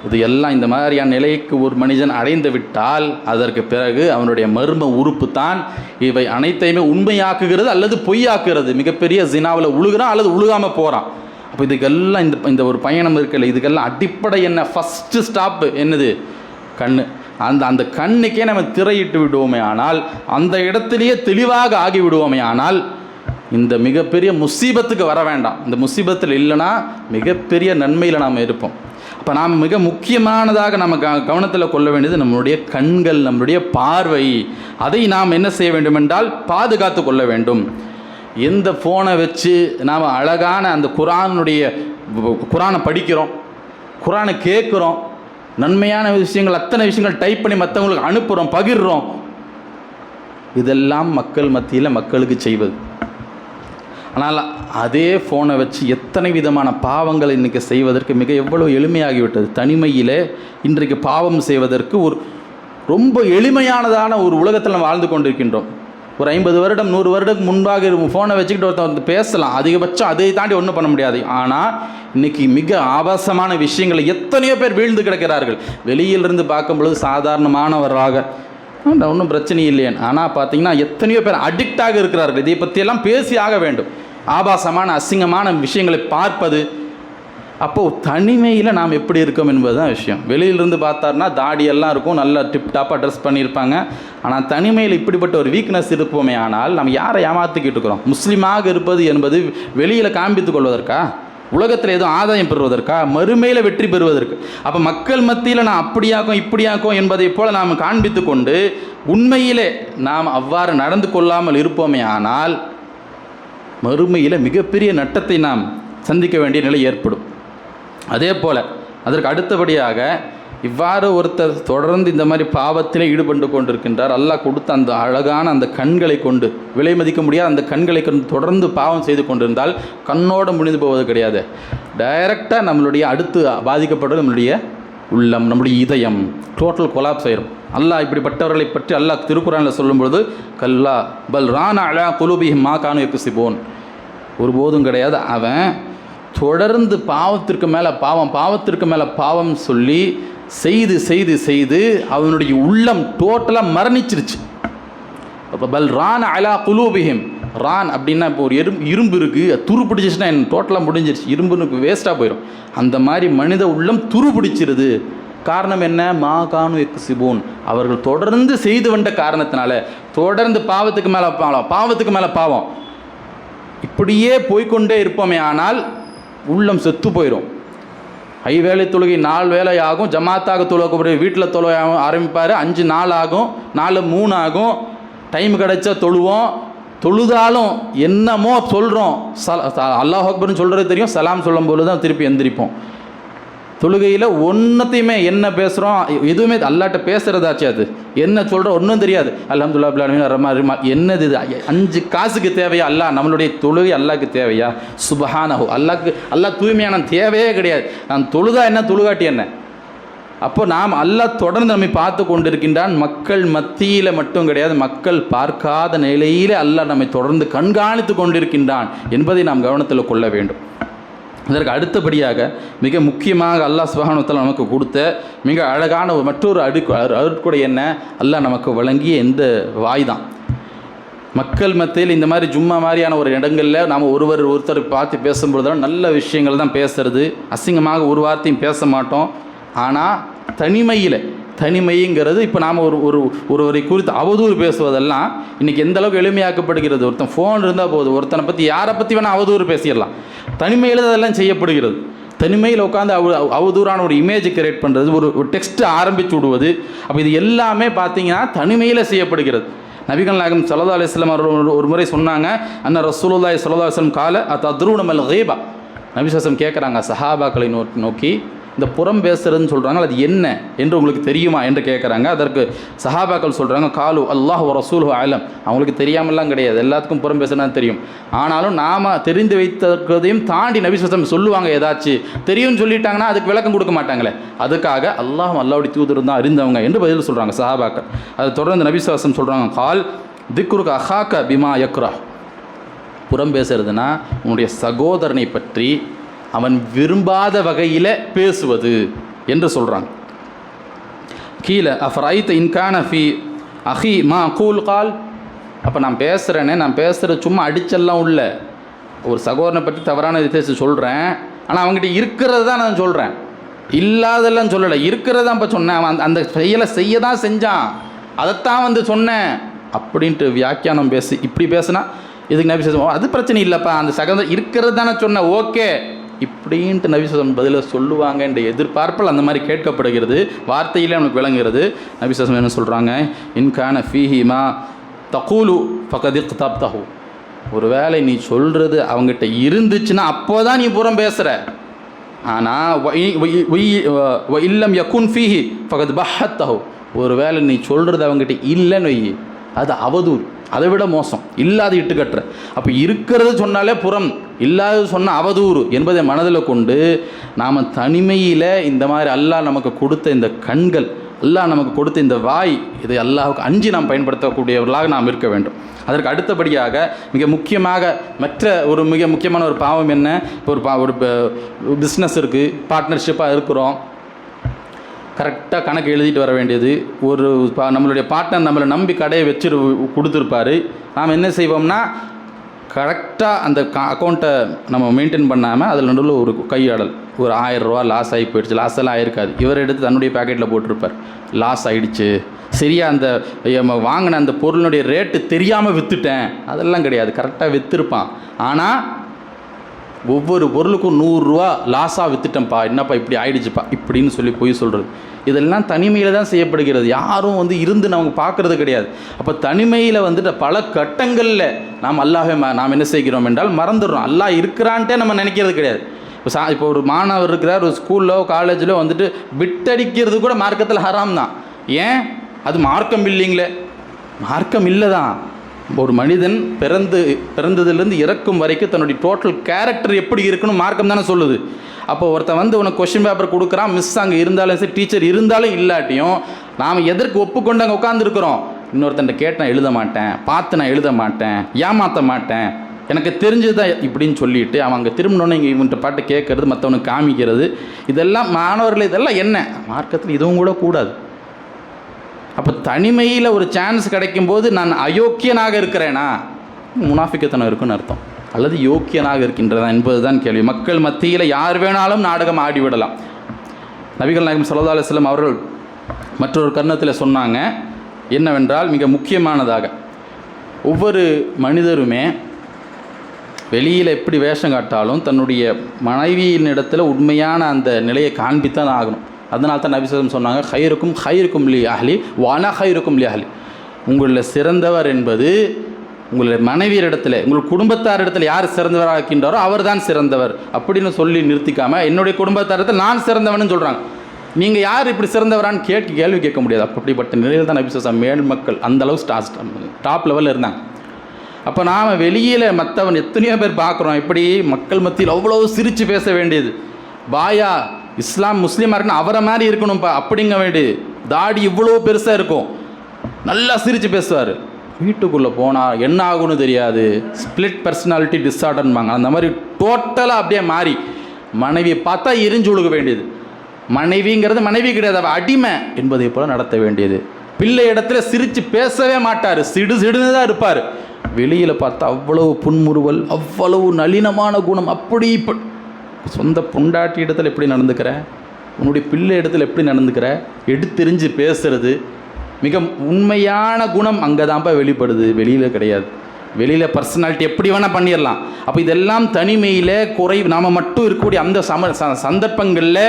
இது எல்லாம் இந்த மாதிரியான நிலைக்கு ஒரு மனிதன் அடைந்து விட்டால் அதற்கு பிறகு அவனுடைய மர்ம உறுப்பு தான் இவை அனைத்தையுமே உண்மையாக்குகிறது அல்லது பொய்யாக்குகிறது. மிகப்பெரிய ஜினாவில் உழுகிறான் அல்லது உழுகாமல் போகிறான். அப்போ இதுக்கெல்லாம் இந்த ஒரு பயணம் இருக்குல்ல, இதுக்கெல்லாம் அடிப்படை என்ன, ஃபஸ்ட்டு ஸ்டாப்பு என்னது? கண். அந்த கண்ணுக்கே நம்ம திரையிட்டு விடுவோமே ஆனால், அந்த இடத்துலையே தெளிவாக ஆகி விடுவோமே ஆனால், இந்த மிகப்பெரிய முசீபத்துக்கு வர வேண்டாம். இந்த முசீபத்தில் இல்லைன்னா மிகப்பெரிய நன்மையில் நாம் இருப்போம். அப்போ நாம் மிக முக்கியமானதாக நம்ம கவனத்தில் கொள்ள வேண்டியது நம்மளுடைய கண்கள், நம்மளுடைய பார்வை. அதை நாம் என்ன செய்ய வேண்டும் என்றால் பாதுகாத்து கொள்ள வேண்டும். எந்த ஃபோனை வச்சு நாம் அழகான அந்த குரானை படிக்கிறோம், குரானை கேட்குறோம், நன்மையான விஷயங்கள் அத்தனை விஷயங்கள் டைப் பண்ணி மற்றவங்களுக்கு அனுப்புகிறோம், பகிர்றோம், இதெல்லாம் மக்கள் மத்தியில் மக்களுக்கு செய்வது. ஆனால் அதே ஃபோனை வச்சு எத்தனை விதமான பாவங்கள் இன்றைக்கி செய்வதற்கு எவ்வளோ எளிமையாகிவிட்டது. தனிமையில் இன்றைக்கு பாவம் செய்வதற்கு ரொம்ப எளிமையானதான ஒரு உலகத்தில் நம்ம வாழ்ந்து கொண்டிருக்கின்றோம். ஒரு 50 வருடம் 100 வருடத்துக்கு முன்பாக ஃபோனை வச்சுக்கிட்டு ஒருத்தர் பேசலாம், அதிகபட்சம் அதை தாண்டி ஒன்றும் பண்ண முடியாது. ஆனால் இன்றைக்கி மிக ஆபாசமான விஷயங்களை எத்தனையோ பேர் வீழ்ந்து கிடக்கிறார்கள். வெளியிலிருந்து பார்க்கும் பொழுது சாதாரணமானவராக ஒன்றும் பிரச்சனை இல்லையேன்னு, ஆனால் பார்த்தீங்கன்னா எத்தனையோ பேர் அடிக்டாக இருக்கிறார்கள். இதை பற்றியெல்லாம் பேசி ஆக வேண்டும். ஆபாசமான அசிங்கமான விஷயங்களை பார்ப்பது. அப்போது தனிமையில் நாம் எப்படி இருக்கோம் என்பது தான் விஷயம். வெளியிலிருந்து பார்த்தாருன்னா தாடியெல்லாம் இருக்கும், நல்லா டிப்டாப்பாக ட்ரெஸ் பண்ணியிருப்பாங்க. ஆனால் தனிமையில் இப்படிப்பட்ட ஒரு வீக்னஸ் இருப்போமே ஆனால் நம்ம யாரை ஏமாற்றிக்கிட்டு இருக்கிறோம்? முஸ்லீமாக இருப்பது என்பது வெளியில் காண்பித்து கொள்வதற்கா? உலகத்தில் எதுவும் ஆதாயம் பெறுவதற்கா? மறுமையில் வெற்றி பெறுவதற்கு? அப்போ மக்கள் மத்தியில் நான் அப்படியாக்கும் இப்படியாக்கும் என்பதை போல் நாம் காண்பித்து கொண்டு உண்மையிலே நாம் அவ்வாறு நடந்து கொள்ளாமல் இருப்போமே ஆனால் மறுமையில் மிகப்பெரிய நட்டத்தை நாம் சந்திக்க வேண்டிய நிலை ஏற்படும். அதே போல் அதற்கு அடுத்தபடியாக இவ்வாறு ஒருத்தர் தொடர்ந்து இந்த மாதிரி பாவத்திலே ஈடுபட்டு கொண்டிருக்கின்றார். அல்லாஹ் கொடுத்த அந்த அழகான அந்த கண்களை கொண்டு, விலை மதிக்க முடியாத அந்த கண்களை கொண்டு தொடர்ந்து பாவம் செய்து கொண்டிருந்தால் கண்ணோடு முடிந்து போவது கிடையாது. டைரெக்டாக நம்மளுடைய அடுத்து பாதிக்கப்படுறது நம்மளுடைய உள்ளம், நம்முடைய இதயம் டோட்டல் கொலாப்ஸ் ஆயிரும். அல்லாஹ் இப்படிப்பட்டவர்களை பற்றி அல்லாஹ் திருக்குறானில் சொல்லும்பொழுது கல்லா பல் ரான அலா குலூபிஹிம் மா கானு யக்ஸிபூன், ஒருபோதும் கிடையாது. அவன் தொடர்ந்து பாவத்திற்கு மேலே பாவம் சொல்லி செய்து செய்து செய்து அவனுடைய உள்ளம் டோட்டலாக மரணிச்சிருச்சு. அப்போ பல் ரான் அலா குலூபிஹிம், ரான் அப்படின்னா இப்போ ஒரு இரும்பு இருக்குது, துரு பிடிச்சிச்சுன்னா டோட்டலாக முடிஞ்சிருச்சு, இரும்புனுக்கு வேஸ்ட்டாக போயிடும். அந்த மாதிரி மனித உள்ளம் துரு பிடிச்சிருது. காரணம் என்ன? மா கானு யக்ஸிபூன், அவர்கள் தொடர்ந்து செய்து வந்த காரணத்தினால தொடர்ந்து பாவத்துக்கு மேலே பாவம் இப்படியே போய்கொண்டே இருப்போமே ஆனால் உள்ளம் செத்து போயிடும். 5 வேளை தொழுகை 4 வேளை ஆகும், ஜமாத்தாக தொழுக வீட்டில் தொழுக ஆரம்பிப்பார், 5 நாள் ஆகும், 4 3 ஆகும், டைம் கிடைச்சா தொழுவோம். தொழுதாலும் என்னமோ சொல்கிறோம், அல்லாஹ் அக்பர்னு சொல்கிறது தெரியும், சலாம் சொல்லும் போது தான் திருப்பி எந்திரிப்போம். தொழுகையில் ஒன்றத்தையுமே என்ன பேசுகிறோம், எதுவுமே அல்லாட்ட பேசுகிறதாச்சு, அது என்ன சொல்கிறோம் ஒன்றும் தெரியாது. அல்ஹம்துலில்லாஹ் ரப்பில் ஆலமீன் ரஹ்மான் என்னது இது? 5 காசுக்கு தேவையா அல்லாஹ்? நம்மளுடைய தொழுகை அல்லாஹ்க்கு தேவையா? சுப்ஹானஹு, அல்லாஹ் தூய்மையான தேவையே கிடையாது. நான் தொழுதா என்ன, தொழுகாட்டி என்ன? அப்போ நாம் அல்லாஹ் தொடர்ந்து நம்மை பார்த்து கொண்டிருக்கின்றான். மக்கள் மத்தியில் மட்டும் கிடையாது, மக்கள் பார்க்காத நிலையிலே அல்லாஹ் நம்மை தொடர்ந்து கண்காணித்து கொண்டிருக்கின்றான் என்பதை நாம் கவனத்தில் கொள்ள வேண்டும். இதற்கு அடுத்தபடியாக மிக முக்கியமாக அல்லாஹ் சுப்ஹானஹு வ தஆலா நமக்கு கொடுத்த மிக அழகான மற்றொரு அருட்கொடை என்ன? அல்லாஹ் நமக்கு வழங்கிய இந்த வாய் தான். மக்கள் மத்தியில் இந்த மாதிரி ஜும்மா மாதிரியான ஒரு இடங்களில் நாம் ஒருத்தர் பார்த்து பேசும்பொழுது நல்ல விஷயங்கள் தான் பேசுறது, அசிங்கமாக ஒரு வார்த்தையும் பேச மாட்டோம். ஆனால் தனிமைங்கிறது இப்போ நாம் ஒருவரை குறித்து அவதூறு பேசுவதெல்லாம் இன்றைக்கி எந்த அளவுக்கு எளிமையாக்கப்படுகிறது. ஒருத்தன் ஃபோன் இருந்தால் போதும், ஒருத்தனை பற்றி யாரை பற்றி வேணால் அவதூறு பேசிடலாம். தனிமையில் அதெல்லாம் செய்யப்படுகிறது. தனிமையில் உட்காந்து அவதூறான ஒரு இமேஜ் கிரியேட் பண்ணுறது, ஒரு டெக்ஸ்ட்டு ஆரம்பித்து விடுவது, அப்போ இது எல்லாமே பார்த்திங்கன்னா தனிமையில் செய்யப்படுகிறது. நபிகள் நாயகம் ஸல்லல்லாஹு அலைஹி வஸல்லம் அவர்கள் ஒரு முறை சொன்னாங்க, அன்ன ரசூலுல்லாஹி ஸல்லல்லாஹு அலைஹி வஸல்லம் கால அத்தத்ரூன மல் கீபா. நபி ஸல்லல்லாஹு அலைஹி வஸல்லம் கேட்குறாங்க சஹாபாக்களை நோக்கி, இந்த புறம் பேசுறதுன்னு சொல்கிறாங்க, அது என்ன என்று உங்களுக்கு தெரியுமா என்று கேட்குறாங்க. அதற்கு சஹாபாக்கள் சொல்கிறாங்க, காலு அல்லாஹ் வ ரசூலுஹு அலம், அவங்களுக்கு தெரியாமலாம் கிடையாது, எல்லாத்துக்கும் புறம் பேசுனா தெரியும். ஆனாலும் நாம் தெரிந்து வைத்ததையும் தாண்டி நபி ஸல்லல்லாஹு அலைஹி வஸல்லம் சொல்லுவாங்க, ஏதாச்சும் தெரியும்னு சொல்லிட்டாங்கன்னா அதுக்கு விளக்கம் கொடுக்க மாட்டாங்களே, அதுக்காக அல்லாஹ்வுடைய தூதர் தான் அறிந்தவங்க என்று பதில் சொல்கிறாங்க சஹாபாக்கள். அதை தொடர்ந்து நபி ஸல்லல்லாஹு அலைஹி வஸல்லம் சொல்கிறாங்க, கால் திக்ருக அஹாக்க பிமா யக்ரா, புறம் பேசுறதுனா உன்னுடைய சகோதரனை பற்றி அவன் விரும்பாத வகையில் பேசுவது என்று சொல்கிறாங்க. கீழே அஃபரைத்த இன்கான ஃபி அஹி மா கூல் கால், அப்போ நான் பேசுகிறது சும்மா அடிச்செல்லாம் உள்ள ஒரு சகோதரனை பற்றி தவறான வித்தியாசம் சொல்கிறேன், ஆனால் அவங்ககிட்ட இருக்கிறது தான் நான் சொல்கிறேன், இல்லாதெல்லாம் சொல்லலை, இருக்கிறது தான் இப்போ சொன்னேன். அவன் அந்த செயலை செய்ய தான் செஞ்சான், அதைத்தான் சொன்னேன் அப்படின்ட்டு வியாக்கியானம் இப்படி பேசுனா இதுக்கு நபி ஸல்லல்லாஹு அலைஹி வஸல்லம் அது பிரச்சனை இல்லைப்பா, அந்த சகோதரன் இருக்கிறது தானே சொன்னேன், ஓகே இப்படின்ட்டு நபி ஸல்லல்லாஹு அலைஹி வஸல்லம் பதில சொல்லுவாங்க என்ற எதிர்பார்ப்பில் அந்த மாதிரி கேட்கப்படுகிறது. வார்த்தையிலே நமக்கு விளங்குகிறது. நபி ஸல்லல்லாஹு அலைஹி வஸல்லம் என்ன சொல்கிறாங்க, இன்கான ஃபீஹி மா தகூலு ஃபகத் இக்தப்தஹு, ஒரு வேளை நீ சொல்கிறது அவங்ககிட்ட இருந்துச்சுன்னா அப்போ தான் நீ புறம் பேசுகிற. ஆனால் வ இல்லம் யகுன் ஃபீஹி ஃபகத் பஹத்தஹு, ஒரு வேளை நீ சொல்கிறது அவங்ககிட்ட இல்லைன்னு வை, அது அவதூறு, அதை விட மோசம், இல்லாத இட்டுக்கட்டுற. அப்போ இருக்கிறது சொன்னாலே புறம், இல்லாதது சொன்னால் அவதூறு என்பதை மனதில் கொண்டு நாம் தனிமையில் இந்த மாதிரி அல்லாஹ் நமக்கு கொடுத்த இந்த கண்கள், அல்லாஹ் நமக்கு கொடுத்த இந்த வாய், இதை அல்லாஹுக்கு அஞ்சி நாம் பயன்படுத்தக்கூடியவர்களாக நாம் இருக்க வேண்டும். அதற்கு அடுத்தபடியாக மிக முக்கியமான ஒரு பாவம் என்ன, இப்போ ஒரு பிஸ்னஸ் இருக்குது, பார்ட்னர்ஷிப்பாக இருக்கிறோம், கரெக்டாக கணக்கு எழுதிட்டு வர வேண்டியது. நம்மளுடைய பார்ட்னர் நம்மளை நம்பி கடையை கொடுத்துருப்பாரு, நாம் என்ன செய்வோம்னா கரெக்டாக அந்த அக்கௌண்ட்டை நம்ம மெயின்டைன் பண்ணாமல் அதில் நடுவில் ஒரு கையாடல், ஒரு 1000 ரூபா லாஸ் ஆகி போயிடுச்சு, லாஸ் எல்லாம் ஆயிருக்காது, இவர் எடுத்து தன்னுடைய பேக்கெட்டில் போட்டிருப்பார், லாஸ் ஆகிடுச்சு, சரியாக அந்த வாங்கின அந்த பொருளுடைய ரேட்டு தெரியாமல் விற்றுட்டேன், அதெல்லாம் கிடையாது, கரெக்டாக விற்றுருப்பான். ஆனால் ஒவ்வொரு பொருளுக்கும் 100 ரூபா லாஸாக விற்றுட்டேன்ப்பா, என்னப்பா இப்படி ஆயிடுச்சுப்பா இப்படின்னு சொல்லி போய் சொல்கிறது, இதெல்லாம் தனிமையில் தான் செய்யப்படுகிறது. யாரும் இருந்து நமக்கு பார்க்குறது கிடையாது. அப்போ தனிமையில் பல கட்டங்களில் நாம் என்ன செய்கிறோம் என்றால் மறந்துடுறோம், அல்லாஹ் இருக்கிறான்ட்டே நம்ம நினைக்கிறது கிடையாது. இப்போ ஒரு மாணவர் இருக்கிறார், ஒரு ஸ்கூலில் காலேஜில் வந்துட்டு விட்டடிக்கிறது கூட மார்க்கத்தில் ஹராம் தான். ஏன்? அது மார்க்கம் இல்லைங்களே. மார்க்கம் இல்லை தான். ஒரு மனிதன் பிறந்ததுலேருந்து இறக்கும் வரைக்கும் தன்னுடைய டோட்டல் கேரக்டர் எப்படி இருக்குன்னு மார்க்கம் தானே சொல்லுது. அப்போ ஒருத்தன் உனக்கு கொஸ்டின் பேப்பர் கொடுக்குறான், மிஸ் அங்கே இருந்தாலும் சரி, டீச்சர் இருந்தாலும் இல்லாட்டியும் நாம் எதற்கு ஒப்புக்கொண்டு அங்கே உட்காந்துருக்குறோம்? இன்னொருத்தன் கேட்டு நான் எழுத மாட்டேன், பார்த்து நான் எழுத மாட்டேன், ஏமாற்ற மாட்டேன், எனக்கு தெரிஞ்சது தான் இப்படின்னு சொல்லிட்டு அவன் அங்கே திரும்பினோன்னு இங்கே இவன்ட்ட பாட்டு கேட்கறது, மற்றவனுக்கு காமிக்கிறது, இதெல்லாம் மாணவர்கள் இதெல்லாம் என்ன மார்க்கத்தில் இதுவும் கூட கூடாது. அப்போ தனிமையில் ஒரு சான்ஸ் கிடைக்கும்போது நான் அயோக்கியனாக இருக்கிறேனா? முனாஃபிக்கத்தனம் இருக்குன்னு அர்த்தம். அல்லது யோக்கியனாக இருக்கின்றதா என்பது தான் கேள்வி. மக்கள் மத்தியில் யார் வேணாலும் நாடகம் ஆடிவிடலாம். நபிகள் நாயகம் ஸல்லல்லாஹு அலைஹி வஸல்லம் அவர்கள் மற்றொரு கர்ணத்தில் சொன்னாங்க என்னவென்றால், மிக முக்கியமானதாக, ஒவ்வொரு மனிதருமே வெளியில் எப்படி வேஷம் காட்டாலும் தன்னுடைய மனைவியின் இடத்துல உண்மையான அந்த நிலையை காண்பித்தான் ஆகணும். அதனால தான் நபி ஸல்லல்லாஹு அலைஹி வஸல்லம் சொன்னாங்க, ஹைருக்கும் லி அஹ்லி வானா ஹைருக்கும் லி அஹ்லி. உங்களில் சிறந்தவர் என்பது உங்களுடைய மனைவியர் இடத்துல, உங்கள் குடும்பத்தார் இடத்துல யார் சிறந்தவராக இருக்கின்றாரோ அவர் தான் சிறந்தவர் அப்படின்னு சொல்லி நிறுத்திக்காமல் என்னுடைய குடும்பத்தாரத்தில் நான் சிறந்தவன்னு சொல்கிறாங்க. நீங்கள் யார் இப்படி சிறந்தவரான்னு கேள்வி கேட்க முடியாது. அப்படிப்பட்ட நிலையில் தான் நபி ஸல்லல்லாஹு அலைஹி வஸல்லம் மேல் மக்கள் அந்தளவு டாப் லெவலில் இருந்தாங்க. அப்போ நாம் வெளியில் மற்றவன் எத்தனையோ பேர் பார்க்குறோம், இப்படி மக்கள் மத்தியில் அவ்வளோ சிரித்து பேச வேண்டியது. பாயா இஸ்லாம் முஸ்லீமாக இருக்குன்னு அவரை மாதிரி இருக்கணும்ப்பா அப்படிங்க வேண்டியது. தாடி இவ்வளோ பெருசாக இருக்கும், நல்லா சிரித்து பேசுவார். வீட்டுக்குள்ளே போனால் என்ன ஆகுன்னு தெரியாது. ஸ்பிளிட் பர்சனாலிட்டி டிஸார்டர்ன்பாங்க. அந்த மாதிரி டோட்டலாக அப்படியே மாறி மனைவியை பார்த்தா எரிஞ்சு ஒழுக வேண்டியது. மனைவிங்கிறது மனைவி கிடையாது, அவள் அடிமை என்பதை போல் நடத்த வேண்டியது. பிள்ளை இடத்துல சிரித்து பேசவே மாட்டார், சிடுன்னு தான் இருப்பார். வெளியில் பார்த்தா அவ்வளவு புன்முறுவல், அவ்வளவு நளினமான குணம். அப்படி இப்போ சொந்த பொண்டாட்டி இடத்துல எப்படி நடந்துக்கிற, உன்னுடைய பிள்ளை இடத்துல எப்படி நடந்துக்கிற, எடுத்தெறிஞ்சு பேசுறது, மிக உண்மையான குணம் அங்கே தான்ப்பா வெளிப்படுது, வெளியில் கிடையாது. வெளியில் பர்சனாலிட்டி எப்படி வேணால் பண்ணிடலாம். அப்போ இதெல்லாம் தனிமையில் நாம் மட்டும் இருக்கக்கூடிய அந்த சந்தர்ப்பங்களில்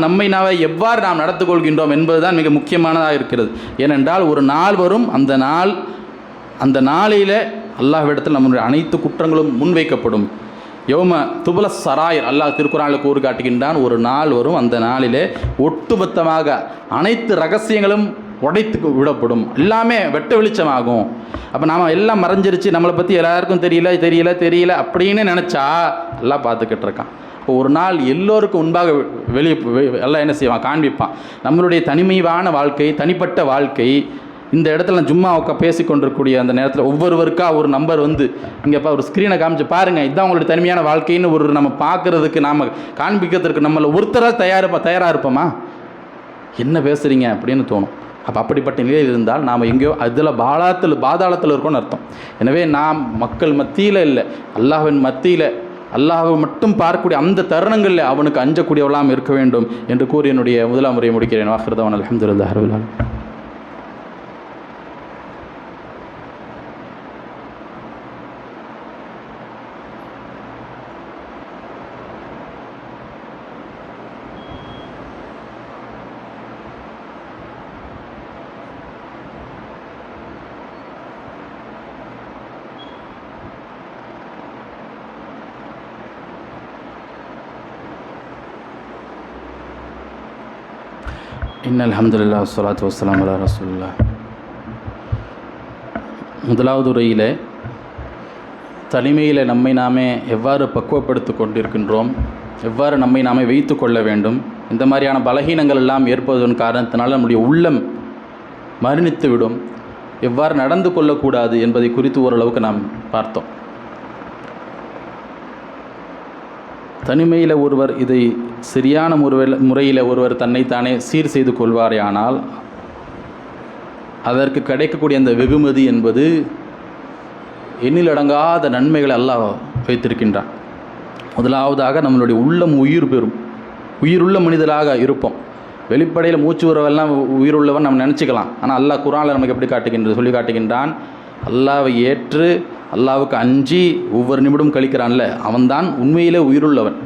நம்மை எவ்வாறு நாம் நடந்து கொள்கின்றோம் என்பது தான் மிக முக்கியமானதாக இருக்கிறது. ஏனென்றால் ஒரு நாள் வரும், அந்த நாளையில் அல்லாஹ்விடத்தில் நம்முடைய அனைத்து குற்றங்களும் முன்வைக்கப்படும். யௌம துபுல சராயர், அல்லாஹ் திருக்குறானில் கூறு காட்டுகின்றான். ஒரு நாள் வரும், அந்த நாளிலே ஒட்டுமொத்தமாக அனைத்து ரகசியங்களும் உடைத்து விடப்படும், எல்லாமே வெட்ட வெளிச்சமாகும். அப்போ நாம் எல்லாம் மறைஞ்சிருச்சு, நம்மளை பற்றி எல்லாருக்கும் தெரியல அப்படின்னு நினச்சா எல்லாம் பார்த்துக்கிட்டு இருக்கான். இப்போ ஒரு நாள் எல்லோருக்கும் முன்பாக எல்லாம் என்ன செய்வான், காண்பிப்பான். நம்மளுடைய தனிமையான வாழ்க்கை, தனிப்பட்ட வாழ்க்கை, இந்த இடத்துல ஜும்மா பேசி கொண்டிருக்கக்கூடிய அந்த நேரத்தில் ஒவ்வொருவருக்கா ஒரு நம்பர் இங்கேப்பா ஒரு ஸ்க்ரீனை காமிச்சு பாருங்கள், இதுதான் உங்களுடைய தனிமையான வாழ்க்கைன்னு நம்ம பார்க்குறதுக்கு, நாம் காண்பிக்கிறதுக்கு நம்மளை ஒருத்தராக தயாராக இருப்போமா? என்ன பேசுகிறீங்க அப்படின்னு தோணும். அப்போ அப்படிப்பட்ட நிலையில் இருந்தால் நாம் எங்கேயோ அதில் பாதாளத்தில் இருக்கோன்னு அர்த்தம். எனவே நாம் மக்கள் மத்தியில் இல்லை, அல்லாஹ்வின் மத்தியில், அல்லாஹ்வை மட்டும் பார்க்கக்கூடிய அந்த தருணங்களில் அவனுக்கு அஞ்சக்கூடியவெல்லாம் இருக்க வேண்டும் என்று கூறி என்னுடைய முதலாம் முறையை முடிக்கிறேன். வாஹிர்தவான் அல்ஹம்துலில்லாஹி ரப்பில் ஆலமீன். இன்னல் ஹம்துலில்லாஹ் வஸ்ஸலாத்து வஸ்ஸலாமு அலா ரசூலில்லாஹ். முதலாவது உரையில் தனிமையில் நம்மை நாமே எவ்வாறு பக்குவப்படுத்தி கொண்டிருக்கின்றோம், எவ்வாறு நம்மை நாமே வைத்து கொள்ள வேண்டும், இந்த மாதிரியான பலகீனங்கள் எல்லாம் ஏற்படுவதன் காரணத்தினால் நம்முடைய உள்ளம் மரணித்து விடும், எவ்வாறு நடந்து கொள்ளக்கூடாது என்பதை குறித்து ஓரளவுக்கு நாம் பார்த்தோம். தனிமையில் ஒருவர் இதை சரியான முறையில் ஒருவர் தன்னைத்தானே சீர் செய்து கொள்வாரேயானால் அதற்கு கிடைக்கக்கூடிய அந்த வெகுமதி என்பது எண்ணிலடங்காத நன்மைகளை அல்லாஹ் வைத்திருக்கின்றான். முதலாவதாக நம்மளுடைய உள்ளம் உயிர் பெறும், உயிருள்ள மனிதராக இருப்போம். வெளிப்படையில் மூச்சு உறவெல்லாம் உயிருள்ளவன் நம்ம நினச்சிக்கலாம். ஆனால் அல்லாஹ் குர்ஆனில் நமக்கு எப்படி சொல்லி காட்டுகின்றான், அல்லாஹ்வை ஏற்று அல்லாஹ்வுக்கு அஞ்சி ஒவ்வொரு நிமிடம் கழிக்கிறான்ல, அவன்தான் உண்மையிலே உயிருள்ளவன்.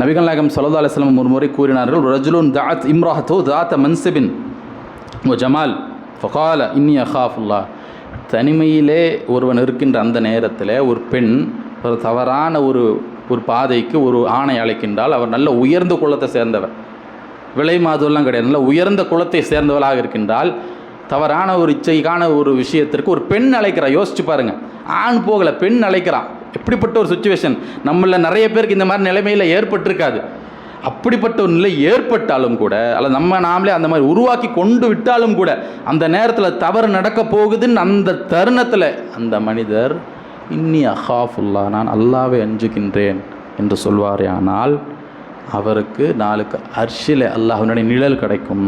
நபிகள் நாயகம் ஸல்லல்லாஹு அலைஹி வஸல்லம் ஒரு முறை கூறினார்கள், ரஜுலுன் தஅத் இம்ரஹது தாத்த மன்சிபின் வ ஜமால் ஃபகால இன்னி அகாஃபுல்லாஹ். தனிமையிலே ஒருவன் இருக்கின்ற அந்த நேரத்தில் ஒரு பெண் ஒரு தவறான ஒரு ஒரு பாதைக்கு ஒரு ஆணை அழைக்கின்றால் அவர் நல்ல உயர்ந்த குலத்தை சேர்ந்தவர், விலை மாதுவெல்லாம் கிடையாது, நல்ல உயர்ந்த குலத்தை சேர்ந்தவளாக இருக்கின்றால் தவறான ஒரு இச்சைக்கான ஒரு விஷயத்திற்கு ஒரு பெண் அழைக்கிறா. யோசிச்சு பாருங்கள், ஆண் போகலை, பெண் அழைக்கிறான். எப்படிப்பட்ட ஒரு சுச்சுவேஷன் நம்மள நிறைய பேருக்கு இந்த மாதிரி நிலைமையில் ஏற்பட்டிருக்காது. அப்படிப்பட்ட ஒரு நிலை ஏற்பட்டாலும் கூட, அல்லது நாமளே அந்த மாதிரி உருவாக்கி கொண்டு விட்டாலும் கூட, அந்த நேரத்தில் தவறு நடக்க போகுதுன்னு அந்த தருணத்தில் அந்த மனிதர் இன்னி அஹாஃபுல்லா, நான் அல்லாஹ்வை அஞ்சுகின்றேன் என்று சொல்வாரே, ஆனால் அவருக்கு நாளுக்கு அர்ஷில் அல்லாஹ்வுடைய நிழல் கிடைக்கும்.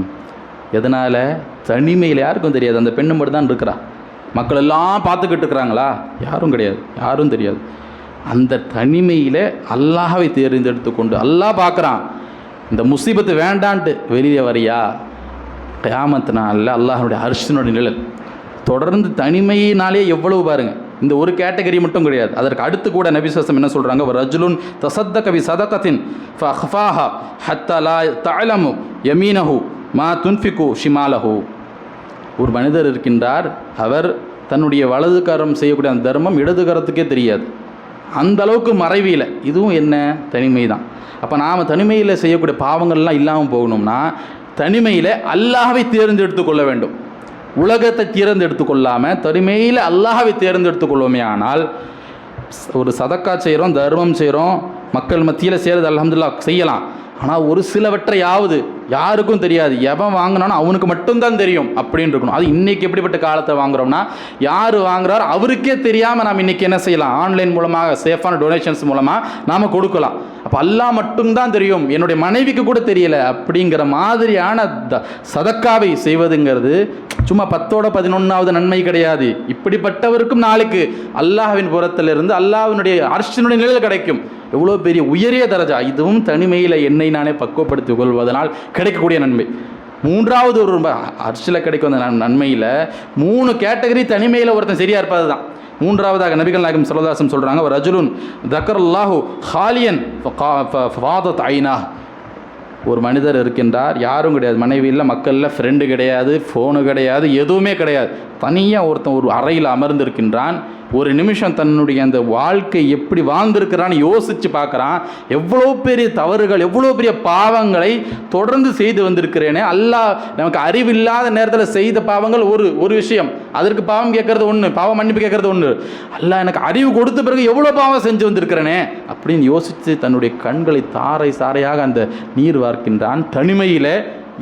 எதனால்? தனிமையில். யாருக்கும் தெரியாது, அந்த பெண்ணு மட்டும் தான் இருக்கிறா. மக்கள் எல்லாம் பார்த்துக்கிட்டு இருக்கிறாங்களா? யாரும் கிடையாது, யாரும் தெரியாது. அந்த தனிமையில் அல்லாஹ்வை தேர்ந்தெடுத்து கொண்டு அல்லாஹ் பார்க்குறான், இந்த முசீபத்து வேண்டான்ட்டு வெளியே வரியா, கியாமத் நாளில் அல்லாஹ்வுடைய அர்ஷினுடைய நிழல். தொடர்ந்து தனிமையினாலே எவ்வளவு பாருங்கள். இந்த ஒரு கேட்டகரி மட்டும் கிடையாது, அதற்கு அடுத்து கூட நபி ஸல்லல்லாஹு அலைஹி வஸல்லம் என்ன சொல்கிறாங்க, ஒரு ரஜுலுன் தஸத்தக பி ஸதகத்தின் ஃபஅஃபாஹா ஹத்தா லா தஅலமு யமீனஹு மா துன்ஃபிகு ஷிமாலஹு. ஒரு மனிதர் இருக்கின்றார், அவர் தன்னுடைய வலது கரம் செய்யக்கூடிய அந்த தர்மம் இடது கரத்துக்கே தெரியாது, அந்த அளவுக்கு மறைவியில். இதுவும் என்ன? தனிமை தான். அப்போ நாம் தனிமையில் செய்யக்கூடிய பாவங்கள்லாம் இல்லாமல் போகணும்னா தனிமையில் அல்லாஹ்வை தேர்ந்தெடுத்து கொள்ள வேண்டும். உலகத்தை தேர்ந்தெடுத்து கொள்ளாமல் தனிமையில் அல்லாஹ்வை தேர்ந்தெடுத்து கொள்வோமே ஆனால், ஒரு சதக்கா செய்கிறோம், தர்மம் செய்கிறோம், மக்கள் மத்தியில் செய்கிறது அல்ஹம்துலில்லாஹ் செய்யலாம். ஆனால் ஒரு சிலவற்றையாவது யாருக்கும் தெரியாது, எவன் வாங்கினானோ அவனுக்கு மட்டும்தான் தெரியும் அப்படின்னு இருக்கணும். அது இன்றைக்கி எப்படிப்பட்ட காலத்தை வாங்குகிறோம்னா, யார் வாங்குறாரோ அவருக்கே தெரியாமல் நாம் இன்றைக்கி என்ன செய்யலாம், ஆன்லைன் மூலமாக சேஃபான டொனேஷன்ஸ் மூலமாக நாம் கொடுக்கலாம். அப்போ அல்லாஹ் மட்டும்தான் தெரியும், என்னுடைய மனைவிக்கு கூட தெரியலை அப்படிங்கிற மாதிரியான சதக்காவை செய்வதுங்கிறது சும்மா 10-11வது நன்மை கிடையாது. இப்படிப்பட்டவருக்கும் நாளைக்கு அல்லாஹ்வின் புறத்திலிருந்து அல்லாஹ்வினுடைய அர்ஷினுடைய நிழல் கிடைக்கும். எவ்வளோ பெரிய உயரிய தரஜா. இதுவும் தனிமையில் என்னை நானே பக்குவப்படுத்திக் கொள்வதனால் கிடைக்கக்கூடிய நன்மை. மூன்றாவது ஒரு அர்ஷில் கிடைக்கும் அந்த நன்மையில் 3 கேட்டகரி. தனிமையில் ஒருத்தன் சரியாக இருப்பது தான். மூன்றாவதாக நபிகள் நாயகம் ஸல்லல்லாஹு அலைஹி வஸல்லம் சொல்கிறாங்க, ஒரு ரஜுலுன் தக்கரல்லாஹு ஹாலியன் ஃபாதத் ஐனா. ஒரு மனிதர் இருக்கின்றார், யாரும் கிடையாது, மனைவி இல்லை, மக்கள் இல்லை, ஃப்ரெண்டு கிடையாது, ஃபோனு கிடையாது, எதுவுமே கிடையாது. தனியாக ஒருத்தன் ஒரு அறையில் அமர்ந்திருக்கின்றான். ஒரு நிமிஷம் தன்னுடைய அந்த வாழ்க்கை எப்படி வாழ்ந்திருக்கிறான்னு யோசித்து பார்க்குறான். எவ்வளோ பெரிய தவறுகள், எவ்வளோ பெரிய பாவங்களை தொடர்ந்து செய்து வந்திருக்கிறேனே. அல்லாஹ் நமக்கு அறிவில்லாத நேரத்தில் செய்த பாவங்கள் ஒரு விஷயம், அதற்கு பாவம் கேட்கறது ஒன்று, பாவம் மன்னிப்பு கேட்கறது ஒன்று. அல்லாஹ் எனக்கு அறிவு கொடுத்த பிறகு எவ்வளோ பாவம் செஞ்சு வந்திருக்கிறேனே அப்படின்னு யோசித்து தன்னுடைய கண்களை தாரை சாரையாக அந்த நீர் வார்க்கின்றான். தனிமையில்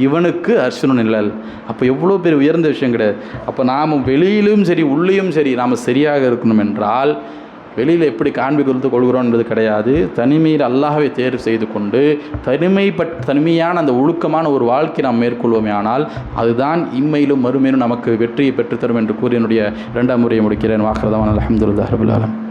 இவனுக்கு அர்ஷினுடைய நிழல். அப்போ எவ்வளோ பெரிய உயர்ந்த விஷயம் கிடையாது. அப்போ நாம் வெளியிலும் சரி உள்ளேயும் சரி நாம் சரியாக இருக்கணும் என்றால், வெளியில் எப்படி காண்பித்து கொள்கிறோம் என்பது கிடையாது. தனிமையில் அல்லாஹ்வை தேர்வு செய்து கொண்டு தனிமையான அந்த ஒழுக்கமான ஒரு வாழ்க்கை நாம் மேற்கொள்வோமே ஆனால், அதுதான் இம்மையிலும் மறுமையிலும் நமக்கு வெற்றியை பெற்றுத்தரும் என்று கூறி என்னுடைய 2ஆம் முறையை முடிக்கிறேன். வாஹிர் தஅவானா அல்ஹம்துலில்லாஹி ரப்பில் ஆலமீன்.